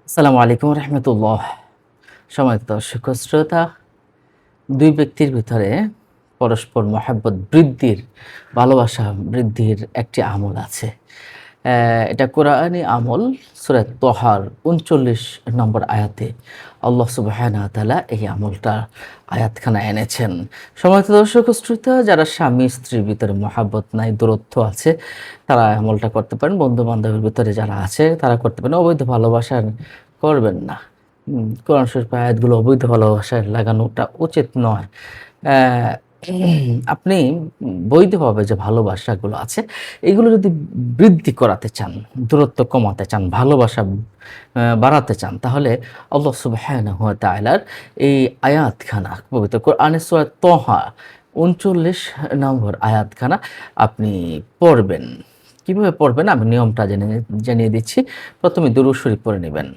আসসালামু আলাইকুম রহমতুল্লাহ। সম্মানিত দর্শক ও শ্রোতা, দুই ব্যক্তির ভিতরে পরস্পর মহাব্বত বৃদ্ধির, ভালোবাসা বৃদ্ধির একটি আমল আছে। এটা কোরআনী আমল। সূরা তহার ৩৯ নম্বর আয়াতে আল্লাহ সুবহানাহু ওয়া তাআলা এই আমলটা আয়াতখানা এনেছেন। সম্মানিত দর্শক ও শ্রোতা, যারা স্বামী-স্ত্রীর ভিতরে মহাব্বত নাই, দূরত্ব আছে, তারা আমলটা করতে পারেন। বন্ধু-বান্ধবের ভিতরে যারা আছে তারা করতে পারেন। অবৈধ ভালোবাসা করবেন না। কোরআন শরীফের আয়াতগুলো অবৈধ ভালোবাসায় লাগানোটা উচিত নয়। অ্যা আপনি বৈধভাবে যে ভালোবাসাগুলো আছে, এগুলো যদি বৃদ্ধি করাতে চান, দূরত্ব কমাতে চান, ভালোবাসা বাড়াতে চান, তাহলে আল্লাহ সুবহানাহু ওয়া তাআলার এই আয়াতখানা পবিত্র কোরআনের সূরা তহা ৩৯ নম্বর আয়াতখানা আপনি পড়বেন। কিভাবে পড়বেন আমি নিয়মটা জানিয়ে দিচ্ছি। প্রথমে দুরূদ শরীফ পড়ে নিবেন।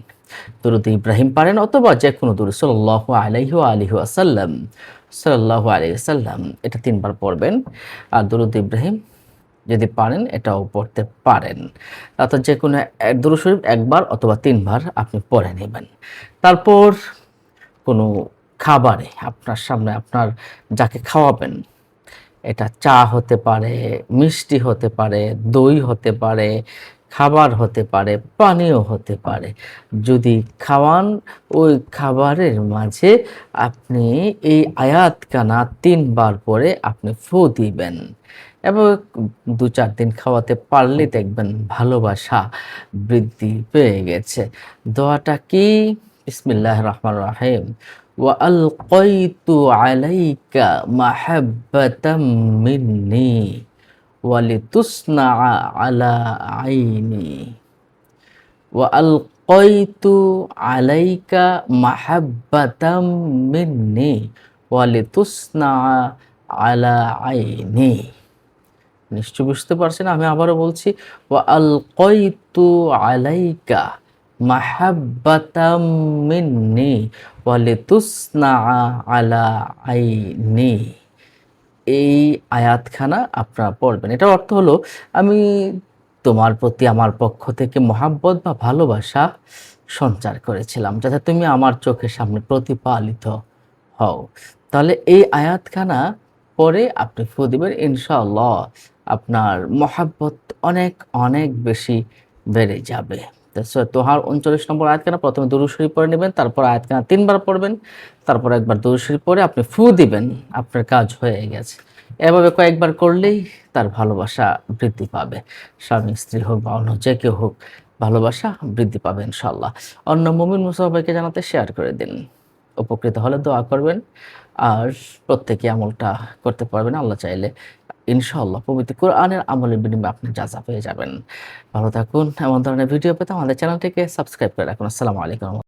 দরুদ ইব্রাহিম পারেন অথবা যেকোনো দরুদ সাল্লাল্লাহু আলাইহি ওয়া আলিহি ওয়াসাল্লাম, সাল্লাল্লাহু আলাইহি ওয়াসাল্লাম, এটা ৩ বার পড়বেন। আর দরুদ ইব্রাহিম যদি পারেন এটাও পড়তে পারেন। অর্থাৎ যেকোনো দরুদ শরীফ ১ বার অথবা ৩ বার আপনি পড়ে নিবেন। তারপর কোনো খাবারে আপনার সামনে আপনার যাকে খাওয়াবেন, এটা চা হতে পারে, মিষ্টি হতে পারে, দই হতে পারে, খাবার হতে পারে, পানীয় হতে পারে। যদি খাওয়ান, ওই খাবারের মাঝে আপনি এই আয়াতখানা ৩ বার পড়ে আপনি ফু দিবেন এবং ২-৪ দিন খাওয়াতে পারলেই দেখবেন ভালোবাসা বৃদ্ধি পেয়ে গেছে। দোয়াটা কি? বিসমিল্লাহির রহমানির রহিম। ওয়ালকাইতু আলাইকা মাহাব্বাতাম মিন্নি ওয়ালিতুসনাআ আলা আইনি। ওয়ালকাইতু আলাইকা মাহাব্বাতাম মিন্নি ওয়ালিতুসনাআ আলা আইনি। নিশ্চয় বুঝতে পারছেন, আমি আবারও বলছি, ওয়ালকাইতু আলাইকা মাহাব্বাতাম মিন্নি ওয়ালিতুসনাআ আলা আইনি। এই আয়াতখানা আপনারা পড়বেন। এটার অর্থ হলো, আমি তোমার প্রতি আমার পক্ষ থেকে মহাব্বত বা ভালোবাসা সঞ্চার করেছিলাম যাতে তুমি আমার চোখের সামনে প্রতিপালিত হও। তাহলে এই আয়াতখানা পরে আপনি ফু দিবেন, ইনশাআল্লাহ আপনার মহাব্বত অনেক অনেক বেশি বেড়ে যাবে। সূরা তোহার ৩৯ নম্বর আয়াতখানা প্রথমে দুরূদ শরীফ পড়ে নেবেন, তারপর আয়াতখানা ৩ বার পড়বেন, তারপর একবার দুরূদ শরীফ পড়ে আপনি ফু দিবেন, আপনার কাজ হয়ে গেছে। এভাবে কয়েকবার করলেই তার ভালোবাসা বৃদ্ধি পাবে। স্বামী স্ত্রী হোক বা অন্য যে কেউ হোক, ভালোবাসা বৃদ্ধি পাবে ইনশাআল্লাহ। অন্য মুমিন মুসলমানকে জানাতে শেয়ার করে দিন। উপকৃত হলে দোয়া করবেন। আর প্রত্যেকে আমলটা করতে পারবেন আল্লাহ চাইলে। ইনশাআল্লাহ পবিত্র কোরআনের আমলের বিনিময়ে আপনি যাযা পেয়ে যাবেন। ভালো থাকুন। এমন ধরনের ভিডিও পেতে আমাদের চ্যানেলটিকে সাবস্ক্রাইব করে রাখুন। আসসালামু আলাইকুম।